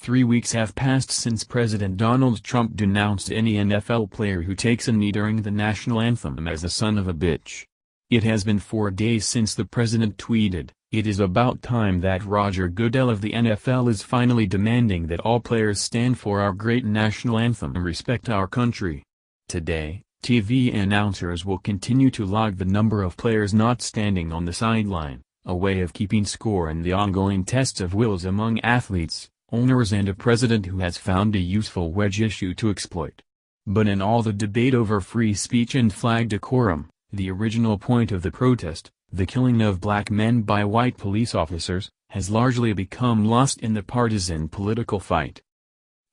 3 weeks have passed since President Donald Trump denounced any NFL player who takes a knee during the national anthem as a son of a bitch. It has been 4 days since the president tweeted, "It is about time that Roger Goodell of the NFL is finally demanding that all players stand for our great national anthem and respect our country." Today, TV announcers will continue to log the number of players not standing on the sideline, a way of keeping score in the ongoing tests of wills among athletes, owners and a president who has found a useful wedge issue to exploit. But in all the debate over free speech and flag decorum, the original point of the protest, the killing of black men by white police officers, has largely become lost in the partisan political fight.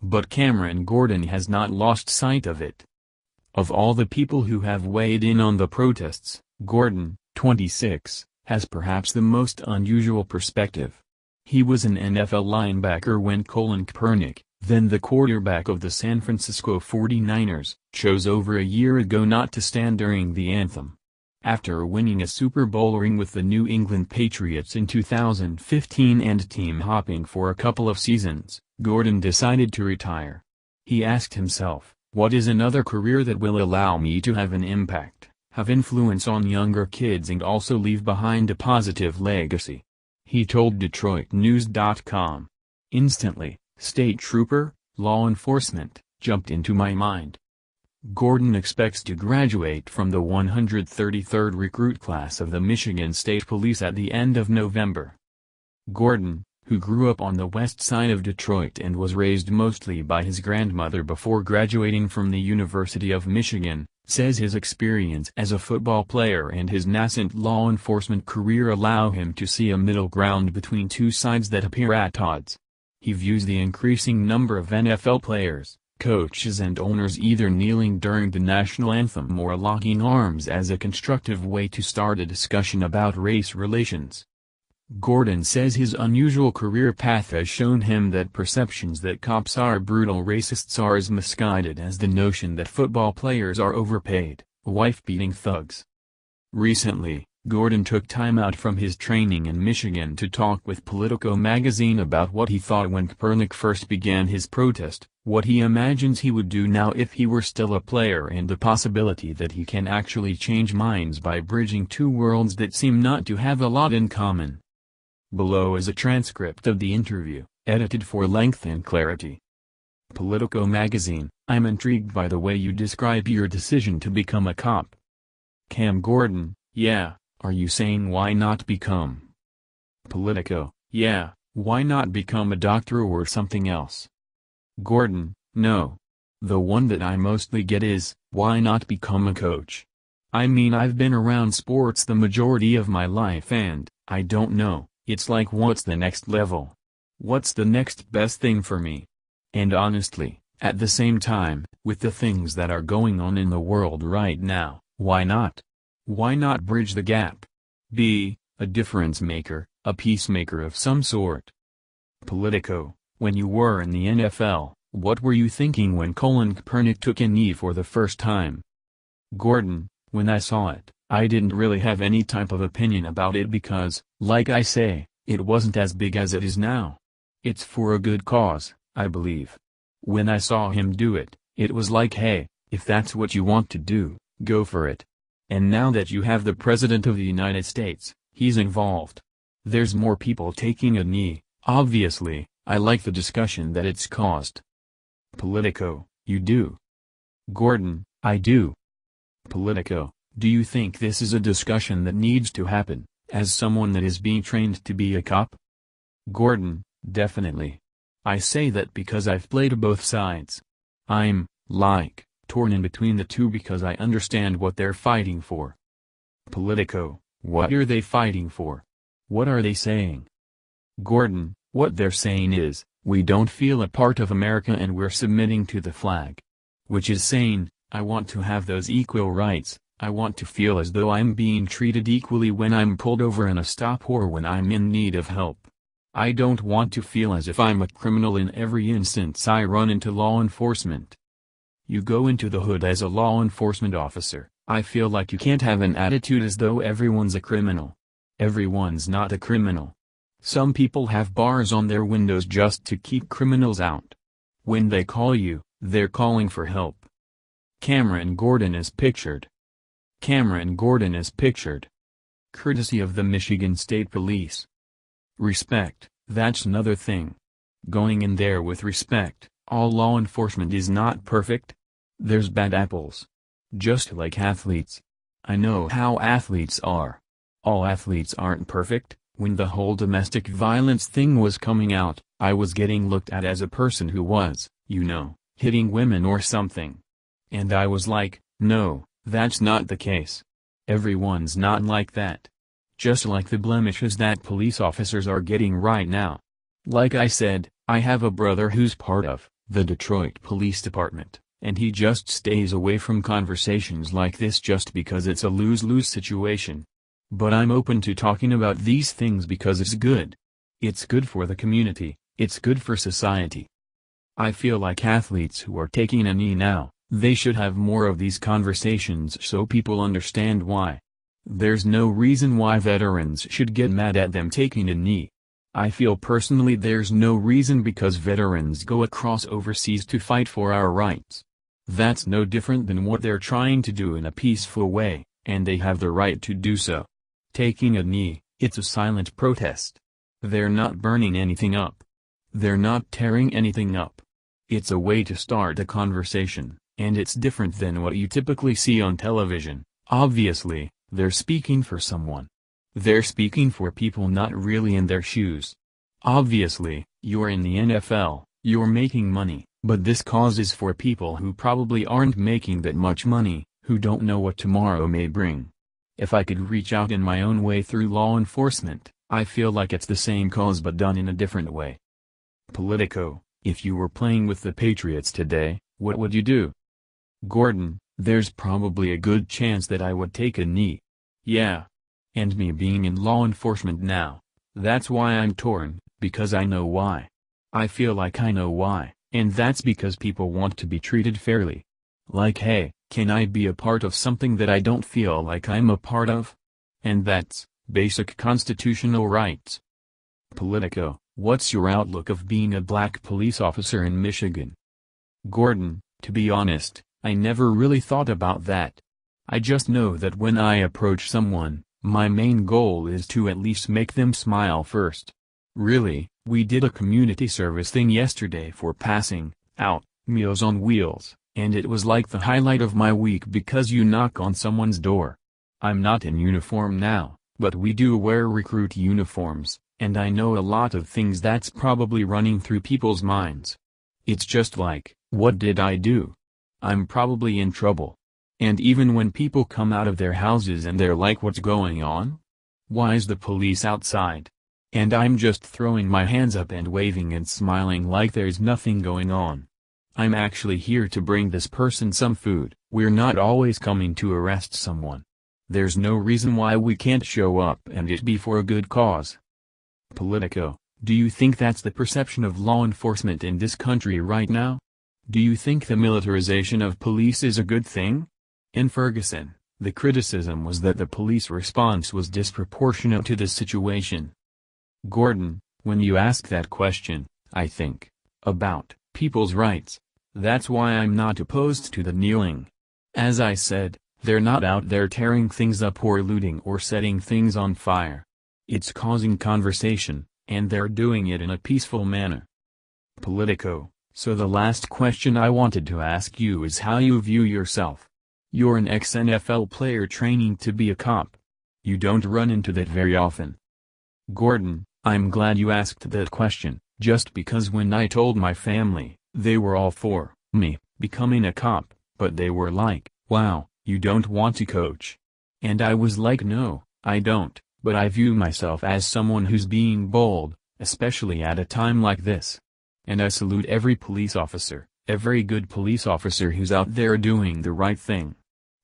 But Cameron Gordon has not lost sight of it. Of all the people who have weighed in on the protests, Gordon, 26, has perhaps the most unusual perspective. He was an NFL linebacker when Colin Kaepernick, then the quarterback of the San Francisco 49ers, chose over a year ago not to stand during the anthem. After winning a Super Bowl ring with the New England Patriots in 2015 and team-hopping for a couple of seasons, Gordon decided to retire. He asked himself, "What is another career that will allow me to have an impact, have influence on younger kids and also leave behind a positive legacy?" He told DetroitNews.com. "Instantly, state trooper, law enforcement, jumped into my mind." Gordon expects to graduate from the 133rd recruit class of the Michigan State Police at the end of November. Gordon, who grew up on the west side of Detroit and was raised mostly by his grandmother before graduating from the University of Michigan, says his experience as a football player and his nascent law enforcement career allow him to see a middle ground between two sides that appear at odds. He views the increasing number of NFL players, coaches and owners either kneeling during the national anthem or locking arms as a constructive way to start a discussion about race relations. Gordon says his unusual career path has shown him that perceptions that cops are brutal racists are as misguided as the notion that football players are overpaid, wife-beating thugs. Recently, Gordon took time out from his training in Michigan to talk with Politico magazine about what he thought when Kaepernick first began his protest, what he imagines he would do now if he were still a player and the possibility that he can actually change minds by bridging two worlds that seem not to have a lot in common. Below is a transcript of the interview, edited for length and clarity. Politico magazine, I'm intrigued by the way you describe your decision to become a cop. Cam Gordon, yeah, are you saying why not become? Politico, yeah, why not become a doctor or something else? Gordon, no. The one that I mostly get is, why not become a coach? I mean, I've been around sports the majority of my life and, I don't know. It's like, what's the next level? What's the next best thing for me? And honestly, at the same time, with the things that are going on in the world right now, why not? Why not bridge the gap? Be a difference maker, a peacemaker of some sort. Politico, when you were in the NFL, what were you thinking when Colin Kaepernick took a knee for the first time? Gordon, when I saw it, I didn't really have any type of opinion about it because, like I say, it wasn't as big as it is now. It's for a good cause, I believe. When I saw him do it, it was like, hey, if that's what you want to do, go for it. And now that you have the President of the United States, he's involved. There's more people taking a knee, obviously. I like the discussion that it's caused. Politico, you do? Gordon, I do. Politico, do you think this is a discussion that needs to happen, as someone that is being trained to be a cop? Gordon, definitely. I say that because I've played both sides. I'm, like, torn in between the two because I understand what they're fighting for. Politico, what are they fighting for? What are they saying? Gordon, what they're saying is, we don't feel a part of America and we're submitting to the flag. Which is saying, I want to have those equal rights. I want to feel as though I'm being treated equally when I'm pulled over in a stop or when I'm in need of help. I don't want to feel as if I'm a criminal in every instance I run into law enforcement. You go into the hood as a law enforcement officer, I feel like you can't have an attitude as though everyone's a criminal. Everyone's not a criminal. Some people have bars on their windows just to keep criminals out. When they call you, they're calling for help. Cameron Gordon is pictured. Cameron Gordon is pictured. Courtesy of the Michigan State Police. Respect, that's another thing. Going in there with respect. All law enforcement is not perfect. There's bad apples. Just like athletes. I know how athletes are. All athletes aren't perfect. When the whole domestic violence thing was coming out, I was getting looked at as a person who was, hitting women or something. And I was like, no, that's not the case. Everyone's not like that. Just like the blemishes that police officers are getting right now. Like I said, I have a brother who's part of the Detroit Police Department, and he just stays away from conversations like this just because it's a lose-lose situation. But I'm open to talking about these things because it's good. It's good for the community, it's good for society. I feel like athletes who are taking a knee now, they should have more of these conversations so people understand why. There's no reason why veterans should get mad at them taking a knee. I feel personally there's no reason because veterans go across overseas to fight for our rights. That's no different than what they're trying to do in a peaceful way, and they have the right to do so. Taking a knee, it's a silent protest. They're not burning anything up. They're not tearing anything up. It's a way to start a conversation, and it's different than what you typically see on television. Obviously, they're speaking for someone. They're speaking for people not really in their shoes. Obviously, you're in the NFL, you're making money, but this cause is for people who probably aren't making that much money, who don't know what tomorrow may bring. If I could reach out in my own way through law enforcement, I feel like it's the same cause but done in a different way. Politico, if you were playing with the Patriots today, what would you do? Gordon, there's probably a good chance that I would take a knee. Yeah. And me being in law enforcement now, that's why I'm torn, because I know why. I feel like I know why, and that's because people want to be treated fairly. Like, hey, can I be a part of something that I don't feel like I'm a part of? And that's basic constitutional rights. Politico, what's your outlook of being a black police officer in Michigan? Gordon, to be honest, I never really thought about that. I just know that when I approach someone, my main goal is to at least make them smile first. Really, we did a community service thing yesterday for passing out Meals on Wheels, and it was like the highlight of my week because you knock on someone's door. I'm not in uniform now, but we do wear recruit uniforms, and I know a lot of things that's probably running through people's minds. It's just like, what did I do? I'm probably in trouble. And even when people come out of their houses and they're like, what's going on? Why is the police outside? And I'm just throwing my hands up and waving and smiling like there's nothing going on. I'm actually here to bring this person some food. We're not always coming to arrest someone. There's no reason why we can't show up and it be for a good cause. Politico, do you think that's the perception of law enforcement in this country right now? Do you think the militarization of police is a good thing? In Ferguson, the criticism was that the police response was disproportionate to the situation. Gordon, when you ask that question, I think about people's rights. That's why I'm not opposed to the kneeling. As I said, they're not out there tearing things up or looting or setting things on fire. It's causing conversation, and they're doing it in a peaceful manner. Politico, so the last question I wanted to ask you is how you view yourself. You're an ex-NFL player training to be a cop. You don't run into that very often. Gordon, I'm glad you asked that question, just because when I told my family, they were all for me becoming a cop, but they were like, wow, you don't want to coach. And I was like, no, I don't, but I view myself as someone who's being bold, especially at a time like this. And I salute every police officer, every good police officer who's out there doing the right thing.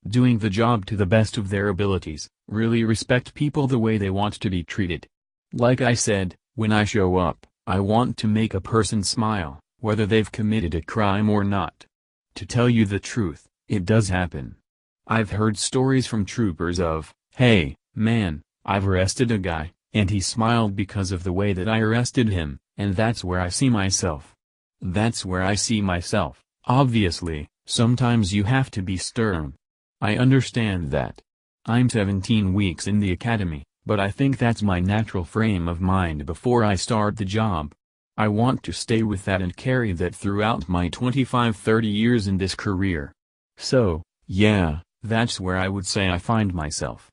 Doing the job to the best of their abilities, really respect people the way they want to be treated. Like I said, when I show up, I want to make a person smile, whether they've committed a crime or not. To tell you the truth, it does happen. I've heard stories from troopers of, hey, man, I've arrested a guy, And he smiled because of the way that I arrested him, and that's where I see myself. That's where I see myself. Obviously, sometimes you have to be stern. I understand that. I'm 17 weeks in the academy, but I think that's my natural frame of mind before I start the job. I want to stay with that and carry that throughout my 25-30 years in this career. So, yeah, that's where I would say I find myself.